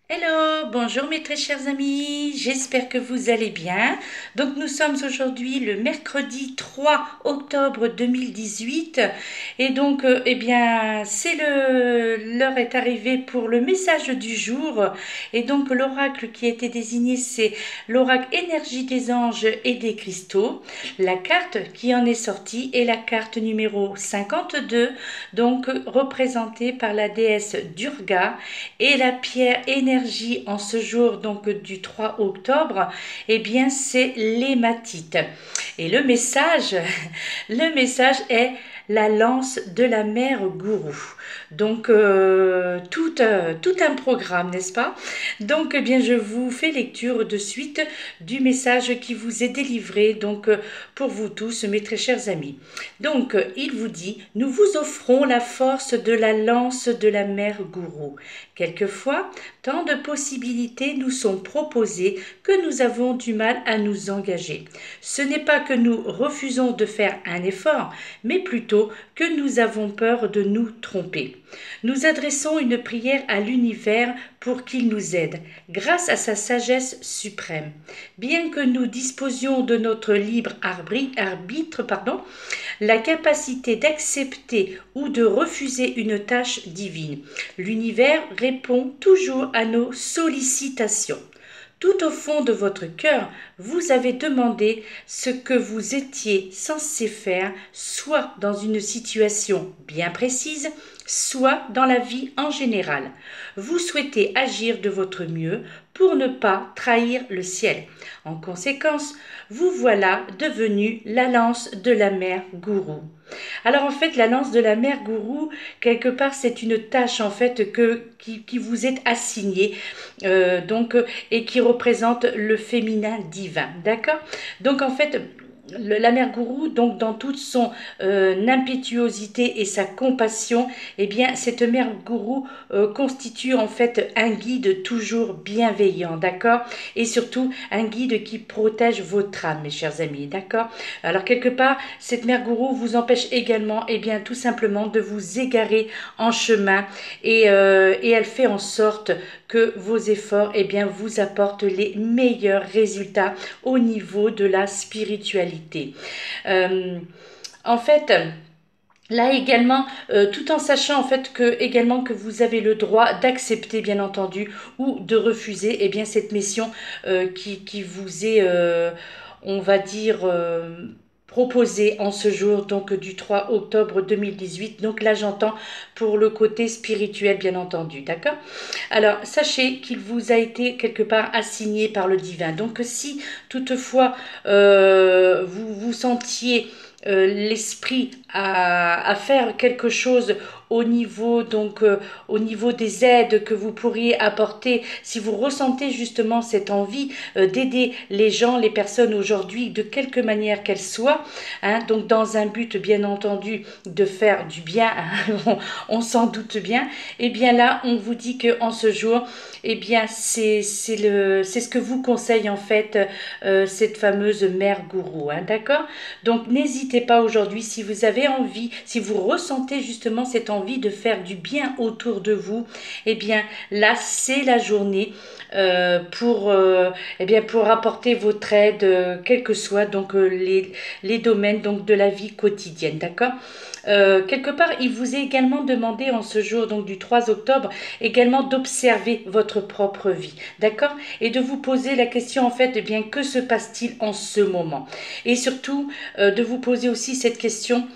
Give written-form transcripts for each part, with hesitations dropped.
Hello, bonjour mes très chers amis, j'espère que vous allez bien. Donc nous sommes aujourd'hui le mercredi 3 octobre 2018 et donc eh bien l'heure est arrivée pour le message du jour et donc l'oracle qui a été désigné c'est l'oracle énergie des anges et des cristaux. La carte qui en est sortie est la carte numéro 52 donc représentée par la déesse Durga et la pierre énergie en ce jour donc du 3 octobre, eh bien c'est l'hématite. Et le message est la lance de la mère gourou. Donc tout un programme, n'est-ce pas? Donc eh bien je vous fais lecture de suite du message qui vous est délivré donc pour vous tous mes très chers amis. Donc il vous dit: nous vous offrons la force de la lance de la mère gourou. Quelquefois, tant de possibilités nous sont proposées que nous avons du mal à nous engager. Ce n'est pas que nous refusons de faire un effort, mais plutôt que nous avons peur de nous tromper. Nous adressons une prière à l'univers pour qu'il nous aide, grâce à sa sagesse suprême. Bien que nous disposions de notre libre arbitre, la capacité d'accepter ou de refuser une tâche divine. L'univers répond toujours à nos sollicitations. Tout au fond de votre cœur, vous avez demandé ce que vous étiez censé faire, soit dans une situation bien précise, soit dans la vie en général. Vous souhaitez agir de votre mieux pour ne pas trahir le ciel. En conséquence, vous voilà devenu la lance de la mère gourou. Alors en fait, la lance de la mère gourou, quelque part, c'est une tâche en fait qui vous est assignée, et qui représente le féminin divin, d'accord? Donc en fait, la mère gourou, donc dans toute son impétuosité et sa compassion, eh bien cette mère gourou constitue en fait un guide toujours bienveillant, d'accord? Et surtout un guide qui protège votre âme, mes chers amis, d'accord? Alors quelque part, cette mère gourou vous empêche également, eh bien tout simplement de vous égarer en chemin et elle fait en sorte que vos efforts, eh bien vous apportent les meilleurs résultats au niveau de la spiritualité. Euh, en fait, là également, tout en sachant en fait que également que vous avez le droit d'accepter bien entendu ou de refuser eh bien cette mission qui vous est, on va dire, proposée en ce jour donc du 3 octobre 2018. Donc là j'entends pour le côté spirituel bien entendu, d'accord? Alors sachez qu'il vous a été quelque part assigné par le divin. Donc si toutefois vous vous sentiez l'esprit à faire quelque chose au niveau des aides que vous pourriez apporter, si vous ressentez justement cette envie d'aider les gens, les personnes aujourd'hui, de quelque manière qu'elles soient, hein, donc dans un but bien entendu de faire du bien, hein, on s'en doute bien, et bien là on vous dit que en ce jour, eh bien c'est ce que vous conseille en fait cette fameuse mère gourou, hein, d'accord? Donc n'hésitez pas aujourd'hui si vous avez envie, si vous ressentez justement cette envie de faire du bien autour de vous, eh bien là c'est la journée eh bien, pour apporter votre aide, quels que soient donc les domaines donc de la vie quotidienne, d'accord? Quelque part, il vous est également demandé en ce jour donc du 3 octobre également d'observer votre propre vie, d'accord? Et de vous poser la question en fait, eh bien, que se passe-t-il en ce moment? Et surtout, de vous poser aussi cette question,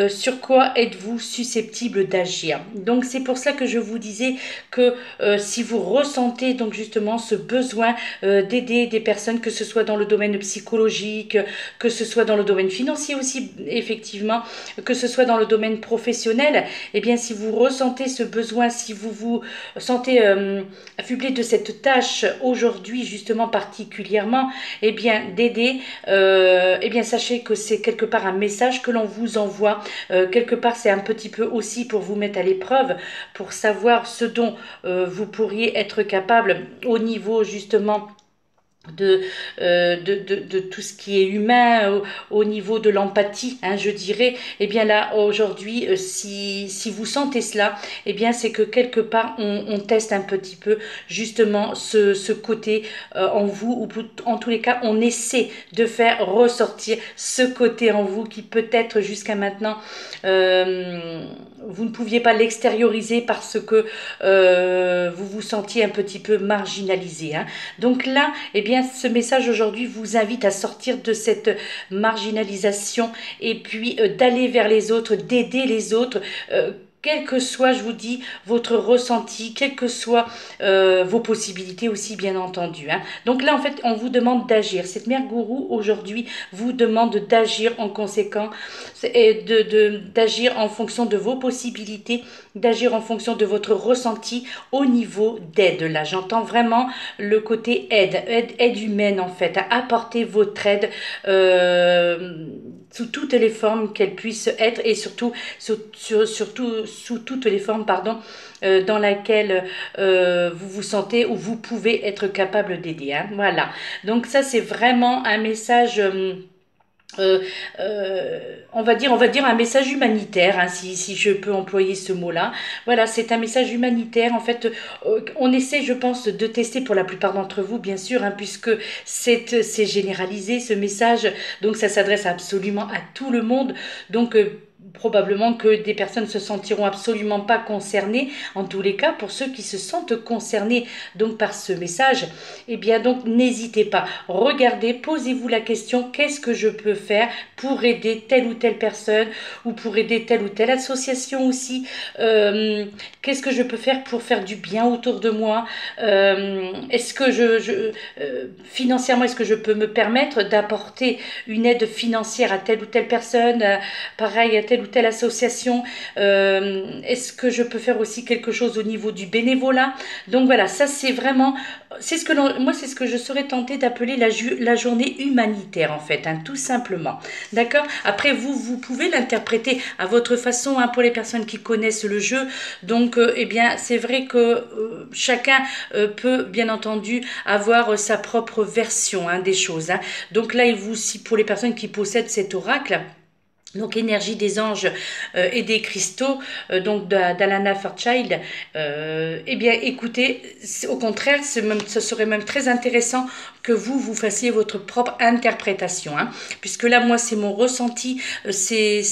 sur quoi êtes-vous susceptible d'agir? Donc c'est pour ça que je vous disais que si vous ressentez donc justement ce besoin d'aider des personnes, que ce soit dans le domaine psychologique, que ce soit dans le domaine financier aussi, effectivement, que ce soit dans le domaine professionnel, eh bien si vous ressentez ce besoin, si vous vous sentez affublé de cette tâche aujourd'hui justement particulièrement, eh bien d'aider, eh bien sachez que c'est quelque part un message que l'on vous envoie, quelque part c'est un petit peu aussi pour vous mettre à l'épreuve, pour savoir ce dont vous pourriez être capable au niveau justement de, de tout ce qui est humain au niveau de l'empathie, hein, je dirais, eh bien là, aujourd'hui, si vous sentez cela, eh bien c'est que quelque part, on teste un petit peu justement ce côté en vous, ou en tous les cas, on essaie de faire ressortir ce côté en vous qui peut-être jusqu'à maintenant, vous ne pouviez pas l'extérioriser parce que vous vous sentiez un petit peu marginalisé, hein. Donc là, eh bien, ce message aujourd'hui vous invite à sortir de cette marginalisation et puis d'aller vers les autres, d'aider les autres. Quel que soit, je vous dis, votre ressenti, quelles que soient vos possibilités aussi, bien entendu, hein. Donc là, en fait, on vous demande d'agir. Cette mère gourou, aujourd'hui, vous demande d'agir en conséquence et d'agir en fonction de vos possibilités, d'agir en fonction de votre ressenti au niveau d'aide. Là, j'entends vraiment le côté aide humaine, en fait, à apporter votre aide sous toutes les formes qu'elle puisse être, et surtout, surtout sous toutes les formes, pardon, dans laquelle vous vous sentez ou vous pouvez être capable d'aider, hein. Voilà. Donc ça, c'est vraiment un message... on va dire un message humanitaire, hein, si je peux employer ce mot-là. Voilà, c'est un message humanitaire. En fait, on essaie, je pense, de tester pour la plupart d'entre vous, bien sûr, hein, puisque c'est généralisé ce message. Donc, ça s'adresse absolument à tout le monde. Donc, probablement que des personnes se sentiront absolument pas concernées. En tous les cas, pour ceux qui se sentent concernés donc par ce message, eh bien donc n'hésitez pas. Regardez, posez-vous la question, qu'est-ce que je peux faire pour aider telle ou telle personne, ou pour aider telle ou telle association aussi. Qu'est-ce que je peux faire pour faire du bien autour de moi. Est-ce que financièrement, est-ce que je peux me permettre d'apporter une aide financière à telle ou telle personne, pareil à telle ou telle association. Est-ce que je peux faire aussi quelque chose au niveau du bénévolat? Donc voilà, ça c'est vraiment, moi c'est ce que je serais tentée d'appeler la journée humanitaire, en fait, hein, tout simplement. D'accord? Après, vous pouvez l'interpréter à votre façon, hein, pour les personnes qui connaissent le jeu. Donc eh bien c'est vrai que chacun peut bien entendu avoir sa propre version, hein, des choses, hein. Donc là, si pour les personnes qui possèdent cet oracle, donc énergie des anges et des cristaux, donc d'Alana Fairchild, eh bien écoutez, au contraire, ce serait même très intéressant que vous fassiez votre propre interprétation, hein, puisque là, moi, c'est mon ressenti, c'est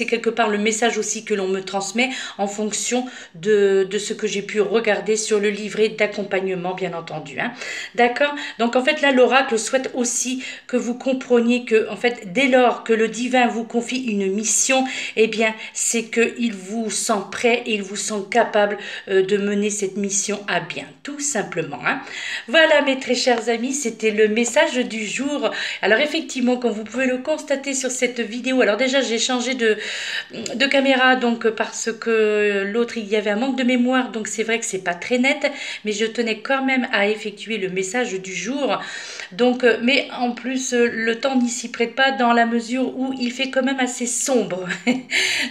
quelque part le message aussi que l'on me transmet en fonction de ce que j'ai pu regarder sur le livret d'accompagnement, bien entendu, hein. D'accord? Donc en fait, là, l'oracle souhaite aussi que vous compreniez que, en fait, dès lors que le divin vous confie une mission, eh bien, c'est qu'il vous sent prêt et il vous sent capable de mener cette mission à bien, tout simplement, hein. Voilà, mes très chers amis, c'était le message du jour. Alors, effectivement, comme vous pouvez le constater sur cette vidéo, alors déjà, j'ai changé de caméra, donc parce que l'autre, il y avait un manque de mémoire, donc c'est vrai que c'est pas très net, mais je tenais quand même à effectuer le message du jour. Donc, mais en plus, le temps n'y s'y prête pas dans la mesure où il fait quand même assez sombre.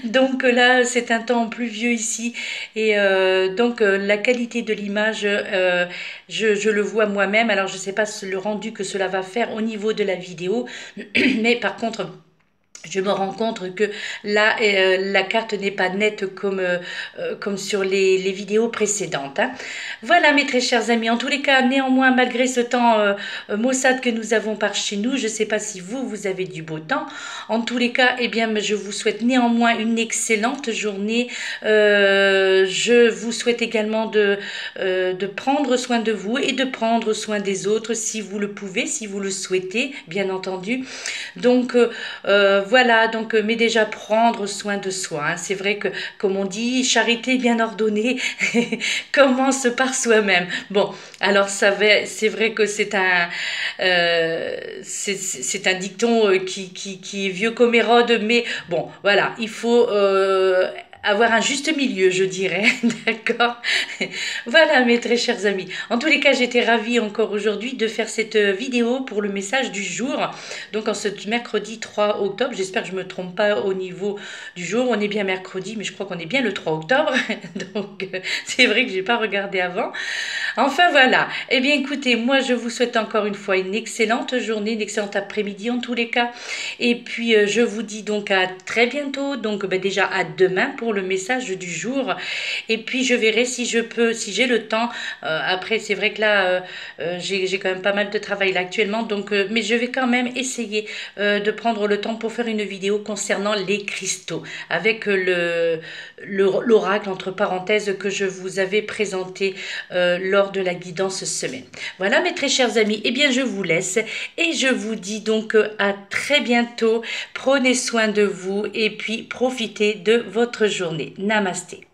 Donc là, c'est un temps pluvieux ici, et donc la qualité de l'image, je le vois moi-même. Alors, je ne sais pas le rendu que cela va faire au niveau de la vidéo, mais par contre, je me rends compte que là, la carte n'est pas nette comme sur les vidéos précédentes, hein. Voilà, mes très chers amis. En tous les cas, néanmoins, malgré ce temps maussade que nous avons par chez nous, je ne sais pas si vous avez du beau temps. En tous les cas, eh bien, je vous souhaite néanmoins une excellente journée. Je vous souhaite également de prendre soin de vous et de prendre soin des autres si vous le pouvez, si vous le souhaitez, bien entendu. Donc, voilà, donc, mais déjà prendre soin de soi, hein. C'est vrai que, comme on dit, charité bien ordonnée commence par soi-même. Bon, alors c'est vrai que c'est un dicton qui est vieux comme Hérode, mais bon, voilà, il faut avoir un juste milieu, je dirais, d'accord. Voilà, mes très chers amis. En tous les cas, j'étais ravie encore aujourd'hui de faire cette vidéo pour le message du jour. Donc, en ce mercredi 3 octobre, j'espère que je ne me trompe pas au niveau du jour. On est bien mercredi, mais je crois qu'on est bien le 3 octobre. Donc, c'est vrai que je n'ai pas regardé avant. Enfin, voilà. Eh bien, écoutez, moi, je vous souhaite encore une fois une excellente journée, une excellente après-midi en tous les cas. Et puis, je vous dis donc à très bientôt. Donc, déjà à demain pour le message du jour. Et puis, je verrai si je peux, si j'ai le temps. Après, c'est vrai que là, j'ai quand même pas mal de travail là actuellement. Donc, mais je vais quand même essayer de prendre le temps pour faire une vidéo concernant les cristaux avec l'oracle entre parenthèses que je vous avais présenté lors de la guidance semaine. Voilà, mes très chers amis, eh bien je vous laisse et je vous dis donc à très bientôt. Prenez soin de vous et puis profitez de votre journée. Namasté.